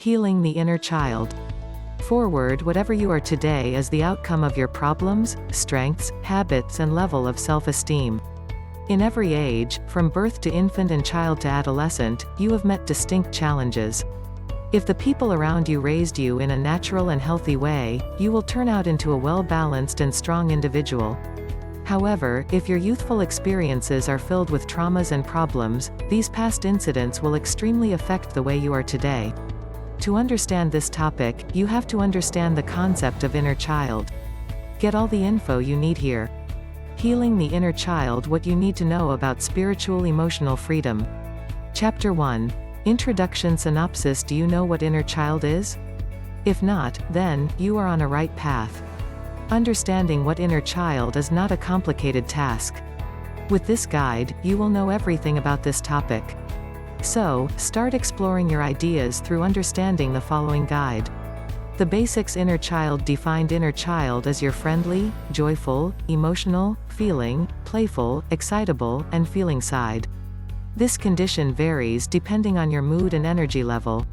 Healing the inner child. Forward, whatever you are today is the outcome of your problems, strengths, habits and level of self-esteem. In every age, from birth to infant and child to adolescent, you have met distinct challenges. If the people around you raised you in a natural and healthy way, you will turn out into a well-balanced and strong individual. However, if your youthful experiences are filled with traumas and problems, these past incidents will extremely affect the way you are today. To understand this topic, you have to understand the concept of inner child. Get all the info you need here. Healing the inner child: what you need to know about spiritual emotional freedom. Chapter 1. Introduction. Synopsis. Do you know what inner child is? If not, then, you are on a right path. Understanding what inner child is not a complicated task. With this guide, you will know everything about this topic. So, start exploring your ideas through understanding the following guide. The basics. Inner child. Defined inner child as your friendly, joyful, emotional, feeling, playful, excitable, and feeling side. This condition varies depending on your mood and energy level.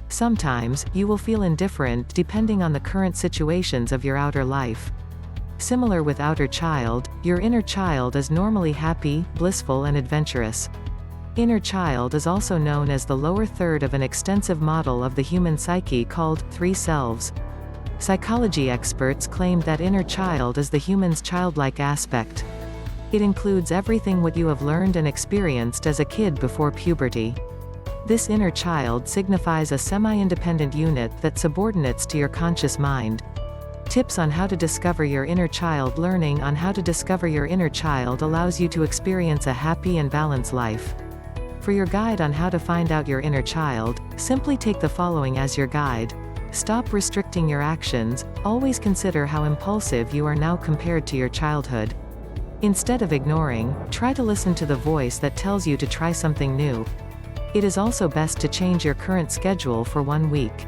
Sometimes, you will feel indifferent depending on the current situations of your outer life. Similar with outer child, your inner child is normally happy, blissful and adventurous. Inner child is also known as the lower third of an extensive model of the human psyche called three selves. Psychology experts claim that inner child is the human's childlike aspect. It includes everything what you have learned and experienced as a kid before puberty. This inner child signifies a semi-independent unit that subordinates to your conscious mind. Tips on how to discover your inner child. Learning on how to discover your inner child allows you to experience a happy and balanced life. For your guide on how to find out your inner child, simply take the following as your guide. Stop restricting your actions. Always consider how impulsive you are now compared to your childhood. Instead of ignoring, try to listen to the voice that tells you to try something new. It is also best to change your current schedule for 1 week.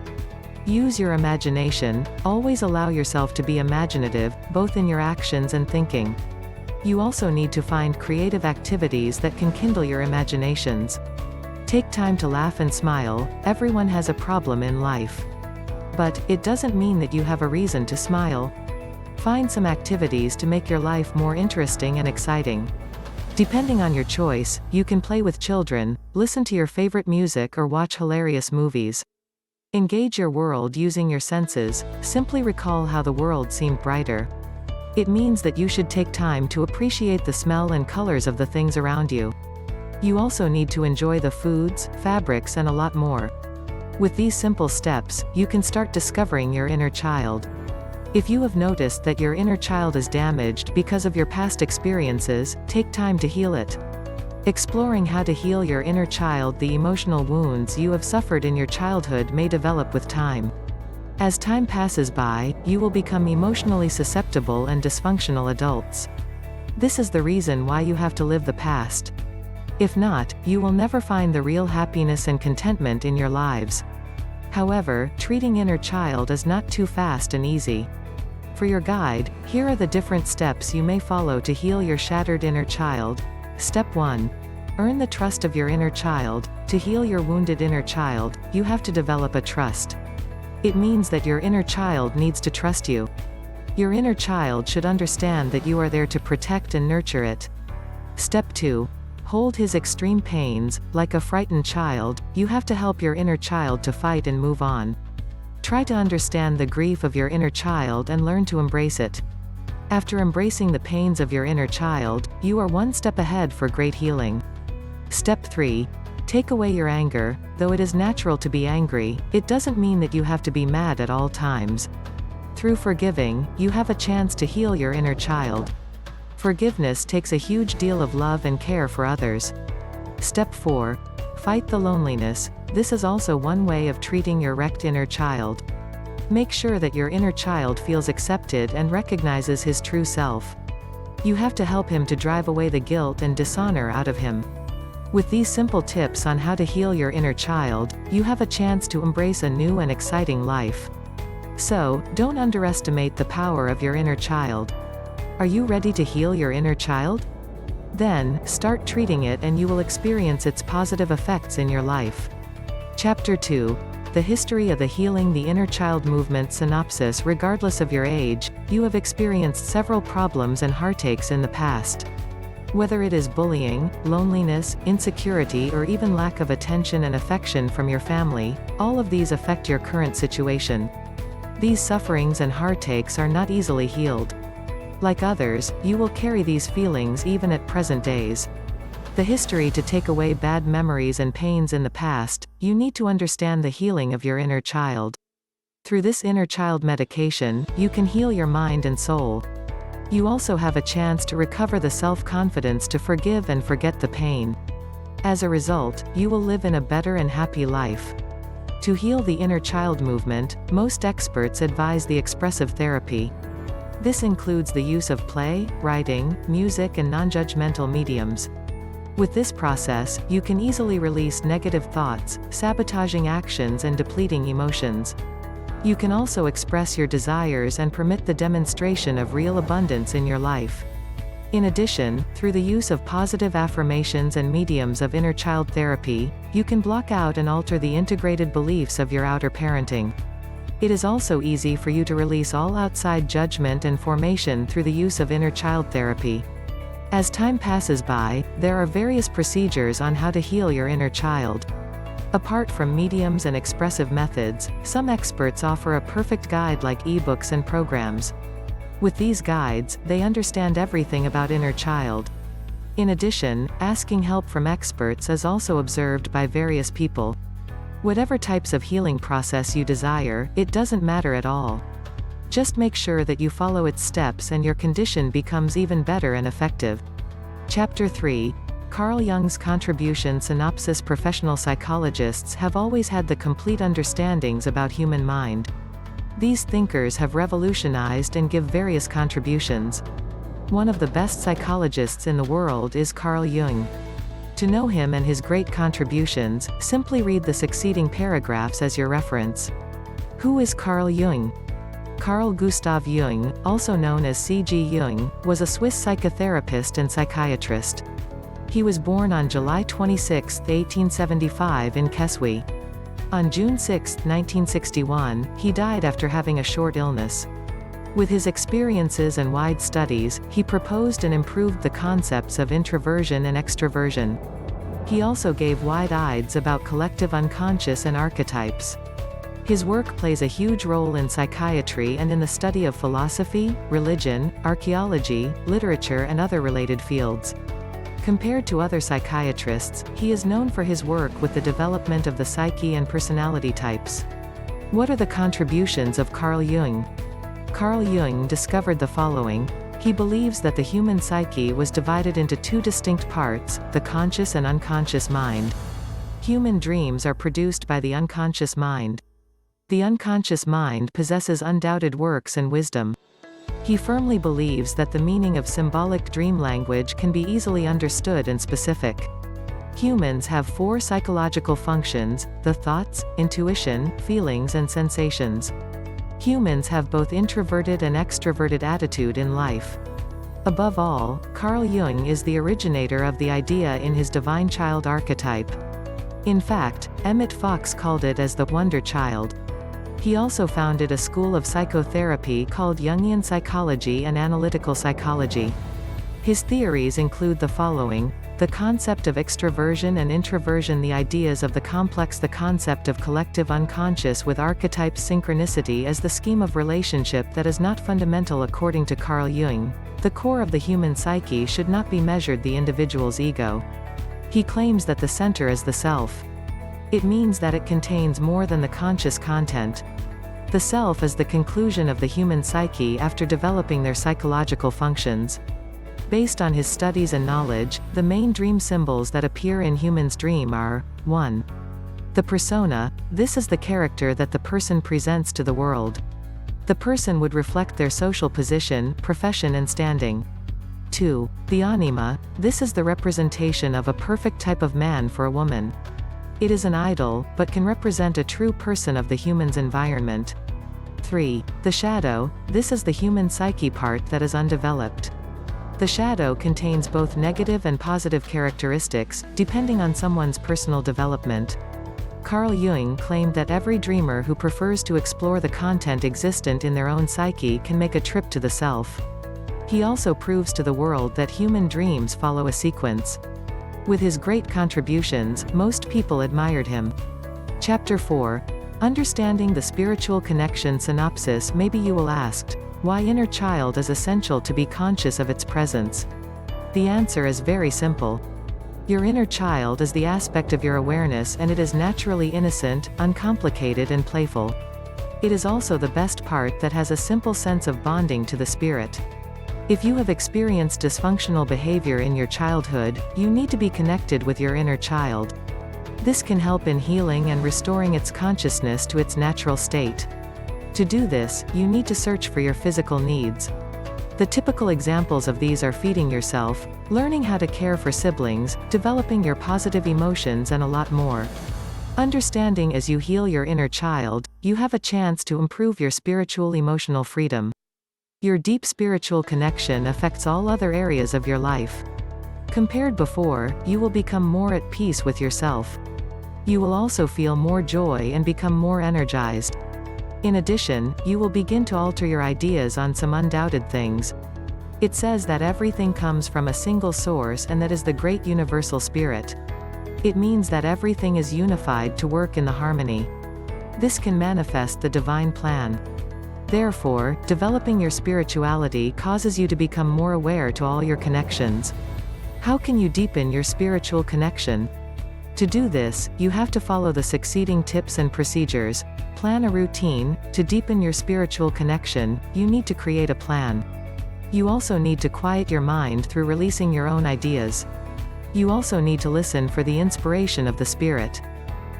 Use your imagination. Always allow yourself to be imaginative, both in your actions and thinking. You also need to find creative activities that can kindle your imaginations. Take time to laugh and smile. Everyone has a problem in life. But, it doesn't mean that you have a reason to smile. Find some activities to make your life more interesting and exciting. Depending on your choice, you can play with children, listen to your favorite music or watch hilarious movies. Engage your world using your senses. Simply recall how the world seemed brighter. It means that you should take time to appreciate the smell and colors of the things around you. You also need to enjoy the foods, fabrics and a lot more. With these simple steps, you can start discovering your inner child. If you have noticed that your inner child is damaged because of your past experiences, take time to heal it. Exploring how to heal your inner child. The emotional wounds you have suffered in your childhood may develop with time. As time passes by, you will become emotionally susceptible and dysfunctional adults. This is the reason why you have to live the past. If not, you will never find the real happiness and contentment in your lives. However, treating inner child is not too fast and easy. For your guide, here are the different steps you may follow to heal your shattered inner child. Step 1. Earn the trust of your inner child. To heal your wounded inner child, you have to develop a trust. It means that your inner child needs to trust you. Your inner child should understand that you are there to protect and nurture it. Step 2. Hold his extreme pains. Like a frightened child, you have to help your inner child to fight and move on. Try to understand the grief of your inner child and learn to embrace it. After embracing the pains of your inner child, you are one step ahead for great healing. Step 3. Take away your anger. Though it is natural to be angry, it doesn't mean that you have to be mad at all times. Through forgiving, you have a chance to heal your inner child. Forgiveness takes a huge deal of love and care for others. Step 4. Fight the loneliness. This is also one way of treating your wrecked inner child. Make sure that your inner child feels accepted and recognizes his true self. You have to help him to drive away the guilt and dishonor out of him. With these simple tips on how to heal your inner child, you have a chance to embrace a new and exciting life. So, don't underestimate the power of your inner child. Are you ready to heal your inner child? Then, start treating it and you will experience its positive effects in your life. Chapter 2. the history of the Healing the Inner Child movement synopsis. Regardless of your age, you have experienced several problems and heartaches in the past. Whether it is bullying, loneliness, insecurity, or even lack of attention and affection from your family, all of these affect your current situation. These sufferings and heartaches are not easily healed. Like others, you will carry these feelings even at present days. The history to take away bad memories and pains in the past, you need to understand the healing of your inner child. Through this inner child medication, you can heal your mind and soul. You also have a chance to recover the self-confidence to forgive and forget the pain. As a result, you will live in a better and happy life. To heal the inner child movement, most experts advise the expressive therapy. This includes the use of play, writing, music, and non-judgmental mediums. With this process, you can easily release negative thoughts, sabotaging actions, and depleting emotions. You can also express your desires and permit the demonstration of real abundance in your life. In addition, through the use of positive affirmations and mediums of inner child therapy, you can block out and alter the integrated beliefs of your outer parenting. It is also easy for you to release all outside judgment and formation through the use of inner child therapy. As time passes by, there are various procedures on how to heal your inner child. Apart from mediums and expressive methods, some experts offer a perfect guide like ebooks and programs. With these guides, they understand everything about inner child. In addition, asking help from experts is also observed by various people. Whatever types of healing process you desire, it doesn't matter at all. Just make sure that you follow its steps and your condition becomes even better and effective. Chapter 3. Carl Jung's contribution. Synopsis. Professional psychologists have always had the complete understandings about human mind. These thinkers have revolutionized and give various contributions. One of the best psychologists in the world is Carl Jung. To know him and his great contributions, simply read the succeeding paragraphs as your reference. Who is Carl Jung? Carl Gustav Jung, also known as C.G. Jung, was a Swiss psychotherapist and psychiatrist. He was born on July 26, 1875 in Keswi. On June 6, 1961, he died after having a short illness. With his experiences and wide studies, he proposed and improved the concepts of introversion and extroversion. He also gave wide ideas about collective unconscious and archetypes. His work plays a huge role in psychiatry and in the study of philosophy, religion, archaeology, literature, and other related fields. Compared to other psychiatrists, he is known for his work with the development of the psyche and personality types. What are the contributions of Carl Jung? Carl Jung discovered the following. He believes that the human psyche was divided into two distinct parts, the conscious and unconscious mind. Human dreams are produced by the unconscious mind. The unconscious mind possesses undoubted works and wisdom. He firmly believes that the meaning of symbolic dream language can be easily understood and specific. Humans have four psychological functions: the thoughts, intuition, feelings, and sensations. Humans have both introverted and extroverted attitude in life. Above all, Carl Jung is the originator of the idea in his divine child archetype. In fact, Emmett Fox called it as the Wonder Child. He also founded a school of psychotherapy called Jungian psychology and analytical psychology. His theories include the following: the concept of extroversion and introversion, the ideas of the complex, the concept of collective unconscious with archetype synchronicity as the scheme of relationship that is not fundamental according to Carl Jung. The core of the human psyche should not be measured the individual's ego. He claims that the center is the self. It means that it contains more than the conscious content. The self is the conclusion of the human psyche after developing their psychological functions. Based on his studies and knowledge, the main dream symbols that appear in humans' dream are: 1. The persona. This is the character that the person presents to the world. The person would reflect their social position, profession, and standing. 2. The anima. This is the representation of a perfect type of man for a woman. It is an idol, but can represent a true person of the human's environment. 3. The shadow. This is the human psyche part that is undeveloped. The shadow contains both negative and positive characteristics, depending on someone's personal development. Carl Jung claimed that every dreamer who prefers to explore the content existent in their own psyche can make a trip to the self. He also proves to the world that human dreams follow a sequence. With his great contributions, most people admired him. Chapter 4. Understanding the Spiritual Connection. Synopsis. Maybe you will ask, why inner child is essential to be conscious of its presence? The answer is very simple. Your inner child is the aspect of your awareness, and it is naturally innocent, uncomplicated and playful. It is also the best part that has a simple sense of bonding to the spirit. If you have experienced dysfunctional behavior in your childhood, you need to be connected with your inner child. This can help in healing and restoring its consciousness to its natural state. To do this, you need to search for your physical needs. The typical examples of these are feeding yourself, learning how to care for siblings, developing your positive emotions and a lot more. Understanding as you heal your inner child, you have a chance to improve your spiritual emotional freedom. Your deep spiritual connection affects all other areas of your life. Compared before, you will become more at peace with yourself. You will also feel more joy and become more energized. In addition, you will begin to alter your ideas on some undoubted things. It says that everything comes from a single source, and that is the great universal spirit. It means that everything is unified to work in the harmony. This can manifest the divine plan. Therefore, developing your spirituality causes you to become more aware to all your connections. How can you deepen your spiritual connection? To do this, you have to follow the succeeding tips and procedures. Plan a routine. To deepen your spiritual connection, you need to create a plan. You also need to quiet your mind through releasing your own ideas. You also need to listen for the inspiration of the spirit.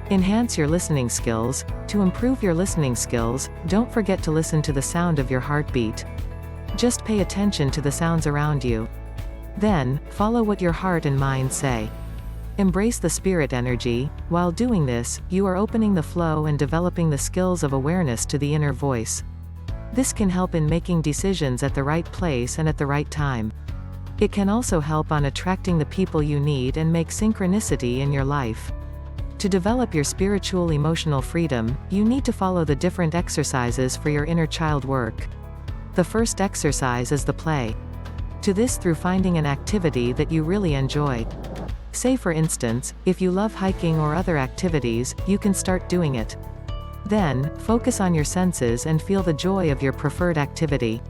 Enhance your listening skills. To improve your listening skills, don't forget to listen to the sound of your heartbeat. Just pay attention to the sounds around you. Then, follow what your heart and mind say. Embrace the spirit energy. While doing this, you are opening the flow and developing the skills of awareness to the inner voice. This can help in making decisions at the right place and at the right time. It can also help on attracting the people you need and make synchronicity in your life. To develop your spiritual emotional freedom, you need to follow the different exercises for your inner child work. The first exercise is the play. To this through finding an activity that you really enjoy. Say for instance, if you love hiking or other activities, you can start doing it. Then, focus on your senses and feel the joy of your preferred activity.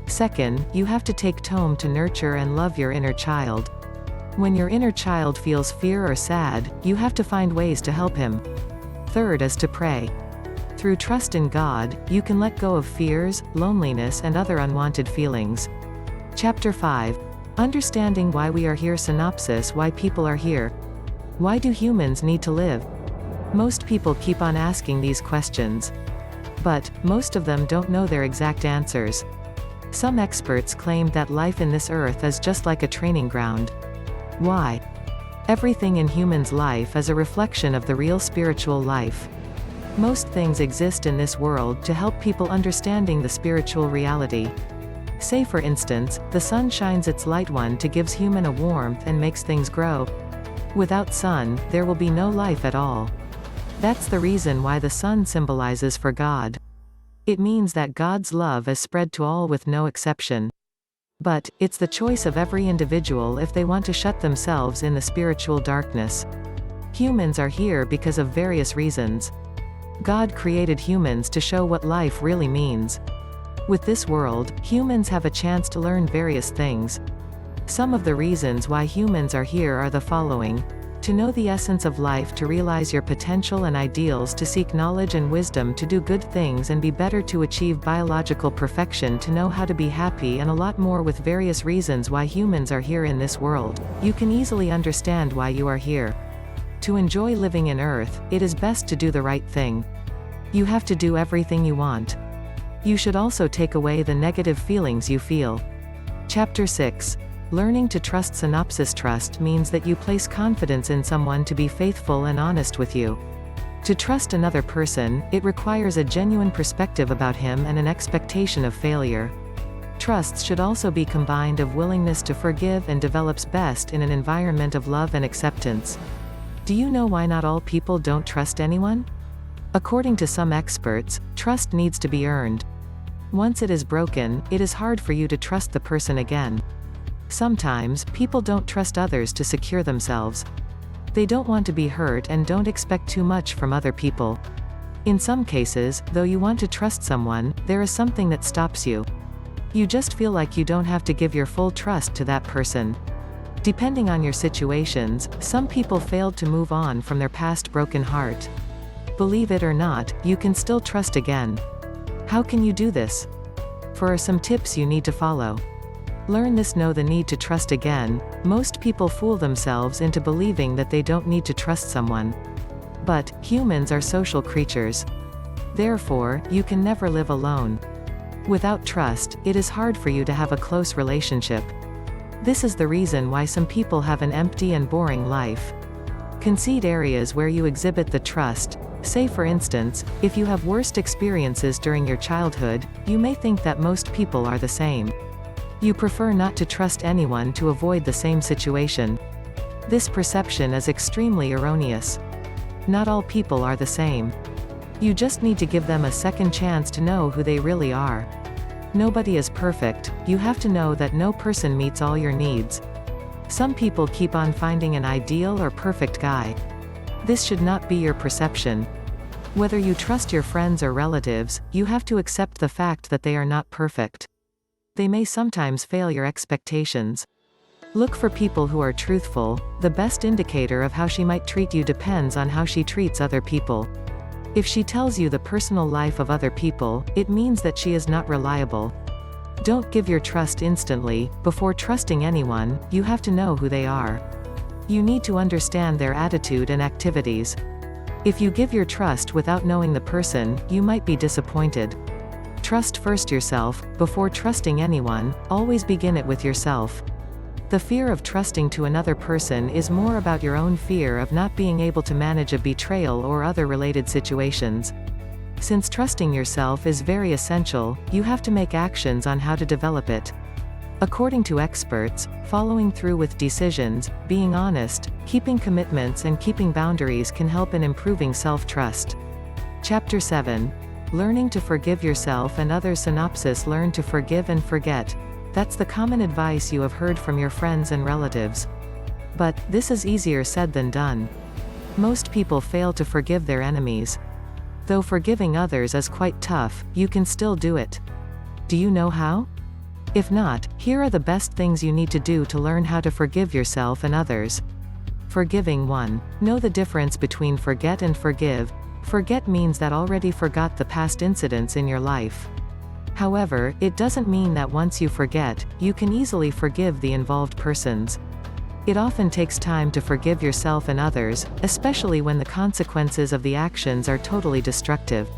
Second, you have to take time to nurture and love your inner child. When your inner child feels fear or sad, you have to find ways to help him. Third is to pray. Through trust in God, you can let go of fears, loneliness and other unwanted feelings. Chapter 5. Understanding why we are here. Synopsis. Why people are here. Why do humans need to live? Most people keep on asking these questions. But, most of them don't know their exact answers. Some experts claim that life in this earth is just like a training ground. Why? Everything in humans' life is a reflection of the real spiritual life. Most things exist in this world to help people understanding the spiritual reality. Say for instance, the sun shines its light one to gives human a warmth and makes things grow. Without sun, there will be no life at all. That's the reason why the sun symbolizes for God. It means that God's love is spread to all with no exception. But, it's the choice of every individual if they want to shut themselves in the spiritual darkness. Humans are here because of various reasons. God created humans to show what life really means. With this world, humans have a chance to learn various things. Some of the reasons why humans are here are the following. To know the essence of life, to realize your potential and ideals, to seek knowledge and wisdom, to do good things and be better, to achieve biological perfection, to know how to be happy, and a lot more. With various reasons why humans are here in this world, you can easily understand why you are here. To enjoy living in Earth, it is best to do the right thing. You have to do everything you want. You should also take away the negative feelings you feel. Chapter 6. Learning to trust. Synopsis. Trust means that you place confidence in someone to be faithful and honest with you. To trust another person, it requires a genuine perspective about him and an expectation of failure. Trust should also be combined of willingness to forgive and develops best in an environment of love and acceptance. Do you know why not all people don't trust anyone? According to some experts, trust needs to be earned. Once it is broken, it is hard for you to trust the person again. Sometimes, people don't trust others to secure themselves. They don't want to be hurt and don't expect too much from other people. In some cases, though you want to trust someone, there is something that stops you. You just feel like you don't have to give your full trust to that person. Depending on your situations, some people failed to move on from their past broken heart. Believe it or not, you can still trust again. How can you do this? For are some tips you need to follow. Learn this. Know the need to trust again. Most people fool themselves into believing that they don't need to trust someone. But, humans are social creatures. Therefore, you can never live alone. Without trust, it is hard for you to have a close relationship. This is the reason why some people have an empty and boring life. Concede areas where you exhibit the trust. Say for instance, if you have worst experiences during your childhood, you may think that most people are the same. You prefer not to trust anyone to avoid the same situation. This perception is extremely erroneous. Not all people are the same. You just need to give them a second chance to know who they really are. Nobody is perfect. You have to know that no person meets all your needs. Some people keep on finding an ideal or perfect guy. This should not be your perception. Whether you trust your friends or relatives, you have to accept the fact that they are not perfect. They may sometimes fail your expectations. Look for people who are truthful. The best indicator of how she might treat you depends on how she treats other people. If she tells you the personal life of other people, it means that she is not reliable. Don't give your trust instantly. Before trusting anyone, you have to know who they are. You need to understand their attitude and activities. If you give your trust without knowing the person, you might be disappointed. Trust first yourself. Before trusting anyone, always begin it with yourself. The fear of trusting to another person is more about your own fear of not being able to manage a betrayal or other related situations. Since trusting yourself is very essential, you have to make actions on how to develop it. According to experts, following through with decisions, being honest, keeping commitments and keeping boundaries can help in improving self-trust. Chapter 7. Learning to forgive yourself and others. Synopsis. Learn to forgive and forget. That's the common advice you have heard from your friends and relatives. But, this is easier said than done. Most people fail to forgive their enemies. Though forgiving others is quite tough, you can still do it. Do you know how? If not, here are the best things you need to do to learn how to forgive yourself and others. Forgiving. 1. Know the difference between forget and forgive. Forget means that already forgot the past incidents in your life. However, it doesn't mean that once you forget, you can easily forgive the involved persons. It often takes time to forgive yourself and others, especially when the consequences of the actions are totally destructive.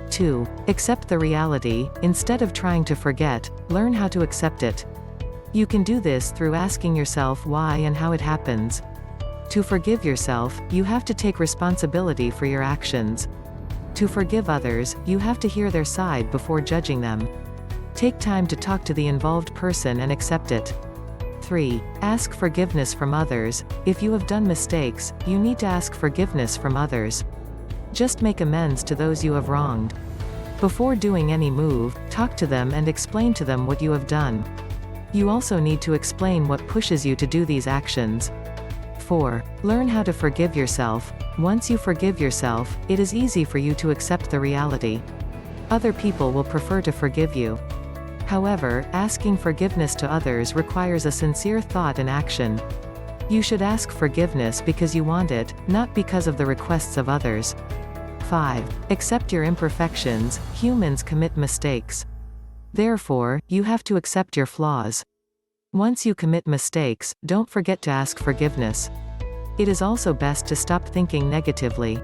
2. Accept the reality. Instead of trying to forget, learn how to accept it. You can do this through asking yourself why and how it happens. To forgive yourself, you have to take responsibility for your actions. To forgive others, you have to hear their side before judging them. Take time to talk to the involved person and accept it. 3. Ask forgiveness from others. If you have done mistakes, you need to ask forgiveness from others. Just make amends to those you have wronged. Before doing any move, talk to them and explain to them what you have done. You also need to explain what pushes you to do these actions. 4. Learn how to forgive yourself. Once you forgive yourself, it is easy for you to accept the reality. Other people will prefer to forgive you. However, asking forgiveness to others requires a sincere thought and action. You should ask forgiveness because you want it, not because of the requests of others. 5. Accept your imperfections. Humans commit mistakes. Therefore, you have to accept your flaws. Once you commit mistakes, don't forget to ask forgiveness. It is also best to stop thinking negatively.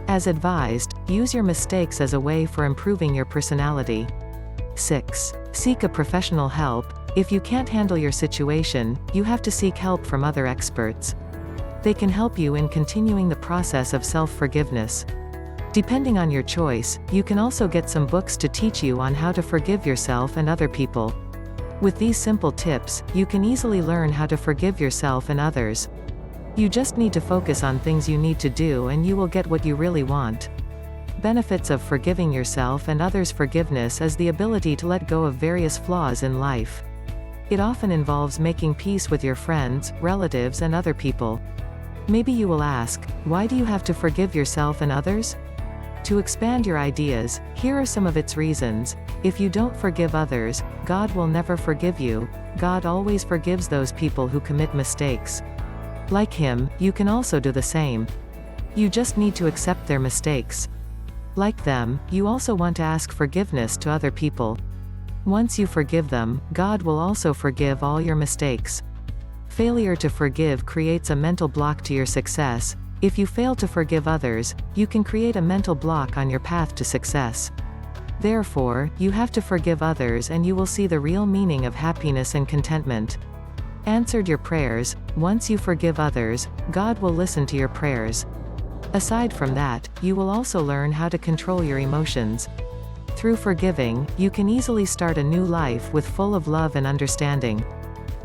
As advised, use your mistakes as a way for improving your personality. 6. Seek a professional help. If you can't handle your situation, you have to seek help from other experts. They can help you in continuing the process of self-forgiveness. Depending on your choice, you can also get some books to teach you on how to forgive yourself and other people. With these simple tips, you can easily learn how to forgive yourself and others. You just need to focus on things you need to do and you will get what you really want. Benefits of forgiving yourself and others. Forgiveness is the ability to let go of various flaws in life. It often involves making peace with your friends, relatives, and other people. Maybe you will ask, why do you have to forgive yourself and others? To expand your ideas, here are some of its reasons. If you don't forgive others, God will never forgive you. God always forgives those people who commit mistakes. Like Him, you can also do the same. You just need to accept their mistakes. Like them, you also want to ask forgiveness to other people. Once you forgive them, God will also forgive all your mistakes. Failure to forgive creates a mental block to your success. If you fail to forgive others, you can create a mental block on your path to success. Therefore, you have to forgive others and you will see the real meaning of happiness and contentment. Answered your prayers. Once you forgive others, God will listen to your prayers. Aside from that, you will also learn how to control your emotions. Through forgiving, you can easily start a new life with full of love and understanding.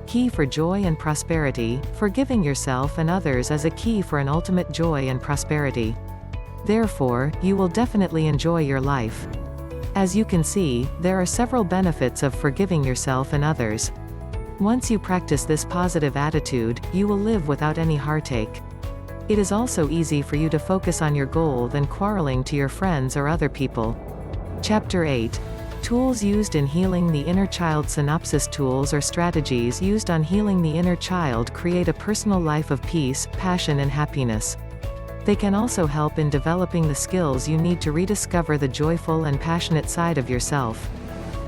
Key for joy and prosperity. Forgiving yourself and others is a key for an ultimate joy and prosperity. Therefore, you will definitely enjoy your life. As you can see, there are several benefits of forgiving yourself and others. Once you practice this positive attitude, you will live without any heartache. It is also easy for you to focus on your goal than quarreling to your friends or other people. Chapter 8. Tools used in healing the inner child. Synopsis. Tools or strategies used on healing the inner child create a personal life of peace, passion, and happiness. They can also help in developing the skills you need to rediscover the joyful and passionate side of yourself.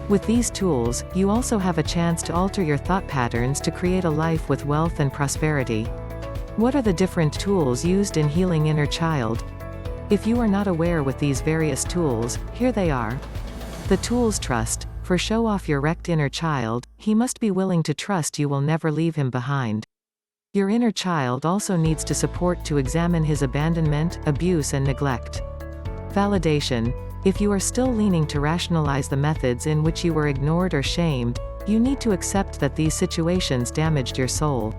With these tools, you also have a chance to alter your thought patterns to create a life with wealth and prosperity. What are the different tools used in healing inner child? If you are not aware with these various tools, here they are. The tools. Trust. For show off your wrecked inner child, he must be willing to trust you will never leave him behind. Your inner child also needs to support to examine his abandonment, abuse, and neglect. Validation. If you are still leaning to rationalize the methods in which you were ignored or shamed, you need to accept that these situations damaged your soul.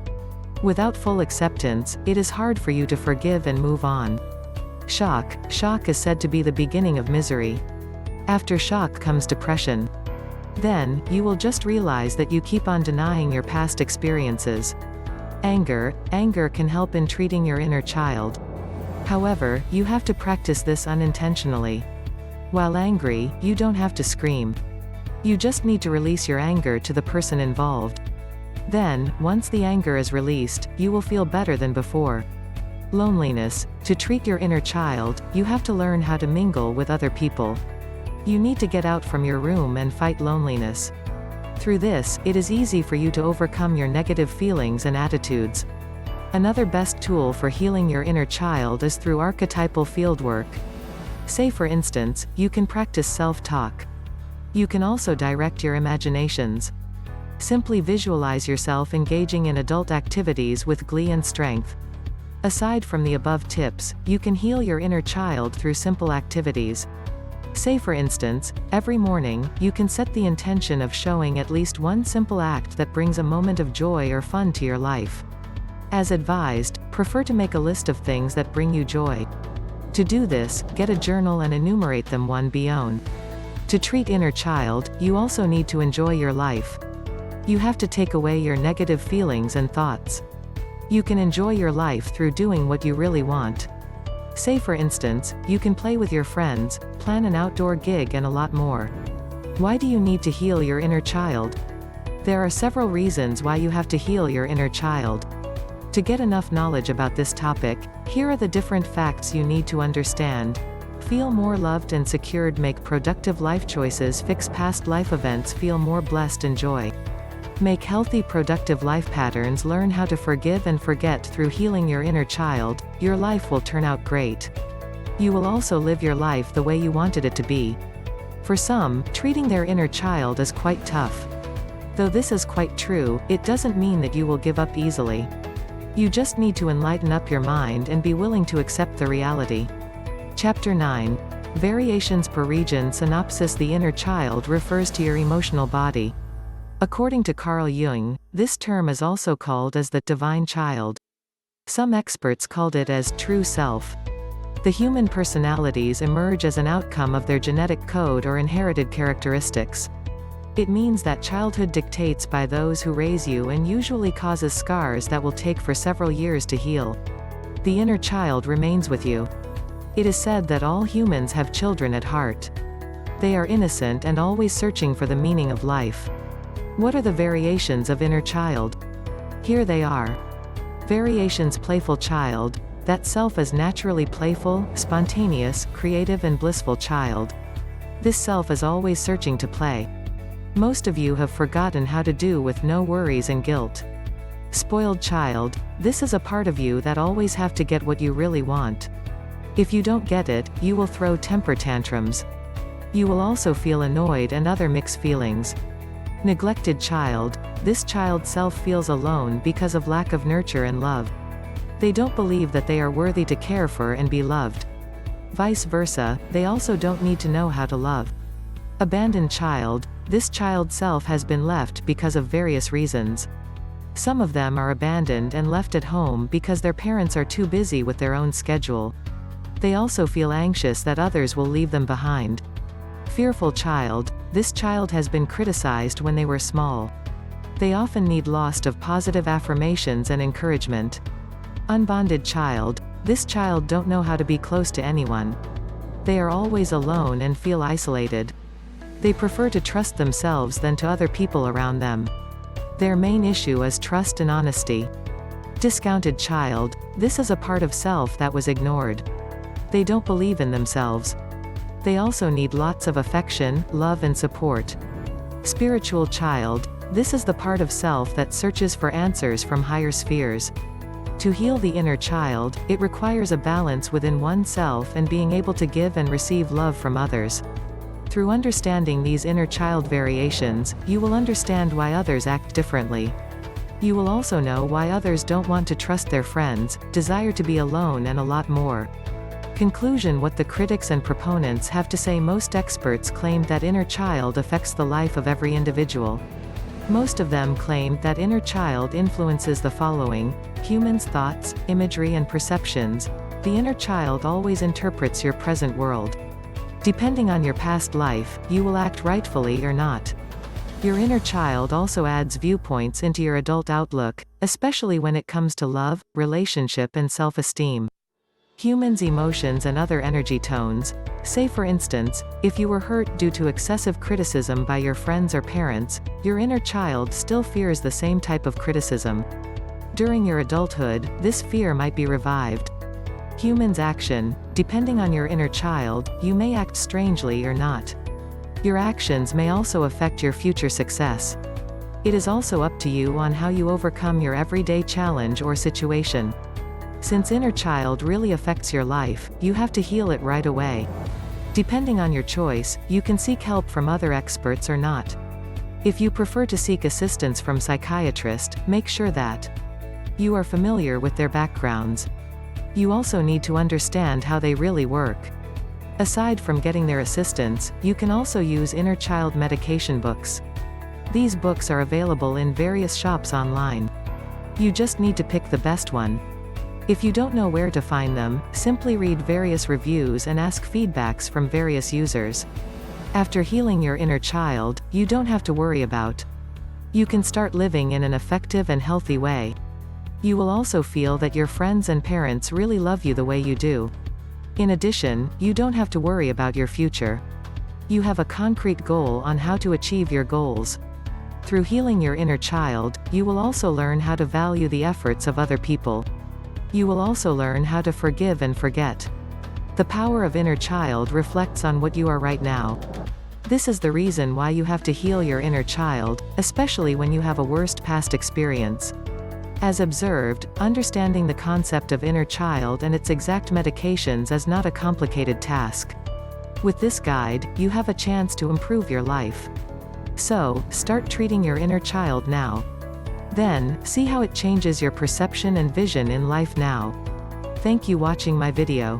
Without full acceptance, it is hard for you to forgive and move on. Shock. Shock is said to be the beginning of misery. After shock comes depression. Then, you will just realize that you keep on denying your past experiences. Anger. Anger can help in treating your inner child. However, you have to practice this unintentionally. While angry, you don't have to scream. You just need to release your anger to the person involved. Then, once the anger is released, you will feel better than before. Loneliness. To treat your inner child, you have to learn how to mingle with other people. You need to get out from your room and fight loneliness. Through this, it is easy for you to overcome your negative feelings and attitudes. Another best tool for healing your inner child is through archetypal fieldwork. Say for instance, you can practice self-talk. You can also direct your imaginations. Simply visualize yourself engaging in adult activities with glee and strength. Aside from the above tips, you can heal your inner child through simple activities. Say for instance, every morning, you can set the intention of showing at least one simple act that brings a moment of joy or fun to your life. As advised, prefer to make a list of things that bring you joy. To do this, get a journal and enumerate them one by one. To treat inner child, you also need to enjoy your life. You have to take away your negative feelings and thoughts. You can enjoy your life through doing what you really want. Say for instance, you can play with your friends, plan an outdoor gig, and a lot more. Why do you need to heal your inner child? There are several reasons why you have to heal your inner child. To get enough knowledge about this topic, here are the different facts you need to understand. Feel more loved and secured. Make productive life choices. Fix past life events. Feel more blessed and joy. Make healthy productive life patterns. Learn how to forgive and forget. Through healing your inner child, your life will turn out great. You will also live your life the way you wanted it to be. For some, treating their inner child is quite tough. Though this is quite true, it doesn't mean that you will give up easily. You just need to enlighten up your mind and be willing to accept the reality. Chapter 9. Variations per region. Synopsis. The inner child refers to your emotional body. According to Carl Jung, this term is also called as the divine child. Some experts called it as true self. The human personalities emerge as an outcome of their genetic code or inherited characteristics. It means that childhood dictates by those who raise you and usually causes scars that will take for several years to heal. The inner child remains with you. It is said that all humans have children at heart. They are innocent and always searching for the meaning of life. What are the variations of inner child? Here they are. Variations: playful child. That self is naturally playful, spontaneous, creative and blissful child. This self is always searching to play. Most of you have forgotten how to do with no worries and guilt. Spoiled child. This is a part of you that always have to get what you really want. If you don't get it, you will throw temper tantrums. You will also feel annoyed and other mixed feelings. Neglected child. This child self feels alone because of lack of nurture and love. They don't believe that they are worthy to care for and be loved. Vice versa, they also don't need to know how to love. Abandoned child. This child self has been left because of various reasons. Some of them are abandoned and left at home because their parents are too busy with their own schedule. They also feel anxious that others will leave them behind. Fearful child. This child has been criticized when they were small. They often need lots of positive affirmations and encouragement. Unbonded child. This child don't know how to be close to anyone. They are always alone and feel isolated. They prefer to trust themselves than to other people around them. Their main issue is trust and honesty. Discounted child. This is a part of self that was ignored. They don't believe in themselves. They also need lots of affection, love and support. Spiritual child. This is the part of self that searches for answers from higher spheres. To heal the inner child, it requires a balance within oneself and being able to give and receive love from others. Through understanding these inner child variations, you will understand why others act differently. You will also know why others don't want to trust their friends, desire to be alone and a lot more. Conclusion: what the critics and proponents have to say. Most experts claim that inner child affects the life of every individual. Most of them claim that inner child influences the following: humans' thoughts, imagery and perceptions. The inner child always interprets your present world. Depending on your past life, you will act rightfully or not. Your inner child also adds viewpoints into your adult outlook, especially when it comes to love, relationship and self-esteem. Humans' emotions and other energy tones. Say for instance, if you were hurt due to excessive criticism by your friends or parents, your inner child still fears the same type of criticism. During your adulthood, this fear might be revived. Humans' action. Depending on your inner child, you may act strangely or not. Your actions may also affect your future success. It is also up to you on how you overcome your everyday challenge or situation. Since inner child really affects your life, you have to heal it right away. Depending on your choice, you can seek help from other experts or not. If you prefer to seek assistance from psychiatrist, make sure that you are familiar with their backgrounds. You also need to understand how they really work. Aside from getting their assistance, you can also use inner child medication books. These books are available in various shops online. You just need to pick the best one. If you don't know where to find them, simply read various reviews and ask feedbacks from various users. After healing your inner child, you don't have to worry about. You can start living in an effective and healthy way. You will also feel that your friends and parents really love you the way you do. In addition, you don't have to worry about your future. You have a concrete goal on how to achieve your goals. Through healing your inner child, you will also learn how to value the efforts of other people. You will also learn how to forgive and forget. The power of inner child reflects on what you are right now. This is the reason why you have to heal your inner child, especially when you have a worst past experience. As observed, understanding the concept of inner child and its exact medications is not a complicated task. With this guide, you have a chance to improve your life. So, start treating your inner child now. Then, see how it changes your perception and vision in life now. Thank you for watching my video.